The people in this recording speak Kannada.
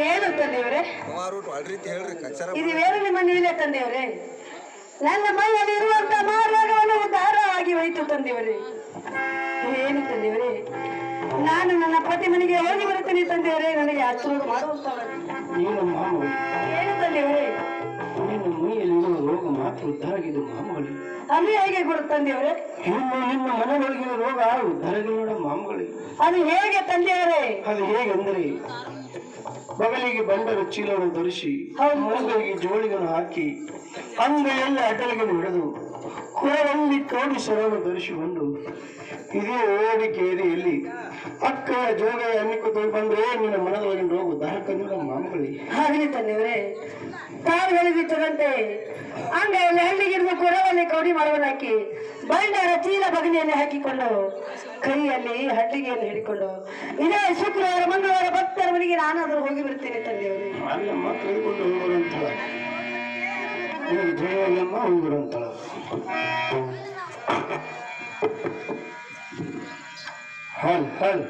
ಏನು ತಂದೆಯವರೇ? ಇದು ಬೇರೆ ನಿಮ್ಮ ನೀಲೇ ತಂದೆಯವರೇ? ನನ್ನ ಮೈಯಲ್ಲಿ ಇರುವಂತ ಮಾರ್ಗವನ್ನು ಉದ್ಧಾರವಾಗಿ ಹೋಯಿತು ತಂದೆಯವರೇ. ಏನು ತಂದೆಯವರೇ? ನಾನು ನನ್ನ ಪತಿ ಮನೆಗೆ ಹೋಗಿ ಬರುತ್ತೇನೆ ತಂದೆಯವರೇ. ನನಗೆ ಆಶೀರ್ವಾದ ಮಾಡುವಂತವರೇ. ಏನು ತಂದೆಯವರೇ? ಮೈಯಲ್ಲಿರುವ ರೋಗ ಮಾತ್ರ ಉದ್ಧಾರಗಿದ್ದು ಮಾಮೂಲಿ. ಅದು ಹೇಗೆ ಗುರು ತಂದೆಯವರೇ? ಇನ್ನು ನಿಮ್ಮ ಮನೆಯೊಳಗಿನ ರೋಗ ಉದ್ಧಾರಗಿಲ್ಲ ಮಾಮೂಲಿ. ಅದು ಹೇಗೆ ತಂದೆಯವರೇ? ಅದು ಹೇಗೆಂದರೆ ಬಗಲಿಗೆ ಬಂಡರ ಚೀಲವನ್ನು ಧರಿಸಿ ಮೂಗಲಿಗೆ ಜೋಳಿಗಳನ್ನು ಹಾಕಿ ಅಂಗೈಯಲ್ಲಿ ಅಟಲಿಗೆಯನ್ನು ಹಿಡಿದು ಕೊರಳಲ್ಲಿ ಕೋಡಿ ಸರವನ್ನು ಧರಿಸಿಕೊಂಡು ಇದೇ ಓಡಿಕೆ ಎದೆಯಲ್ಲಿ ಅಕ್ಕಯ ಜೋಗಯ ಅನ್ನಿಕೊಂಡು ಬಂದ್ರೆ ನಿನ್ನ ಮನದೊಳಗಿನ ರೋಗ ಉದ್ಧಾರಕಂದ್ರೆ ಮಾಮೂಲಿ. ಹಾಗಲಿ ತಂದೆಯವರೇ, ಕಾಲುಗಳಿದ್ದಂತೆ ಅಂಗೈಯಲ್ಲಿ ಹಳ್ಳಿಗಿರುವ ಕೊರವಲ್ಲಿ ಕೌಡಿ ಮರವನ್ನು ಹಾಕಿ ಬಂಡರ ಚೀಲ ಬಗಲಿಯಲ್ಲಿ ಹಾಕಿಕೊಂಡು ಕೈಯಲ್ಲಿ ಹಡ್ಲಿಗೆಯನ್ನು ಹಿಡಿಕೊಂಡು ಇದೇ ಶುಕ್ರವಾರ ಮಂಗಳವಾರ ಭಕ್ತರ ಮನೆಗೆ ನಾನಾದರೂ ಹೋಗಿ ಬರ್ತೇನೆ ತಂದೆಯವರು. ಅಲ್ಲಮ್ಮ ಕೈಕೊಂಡು ಹೋಗುವಂತಳ ಜಯಮ್ಮ ಹೋಗುವಂತಳ. ಹಲ್ ಹಲ್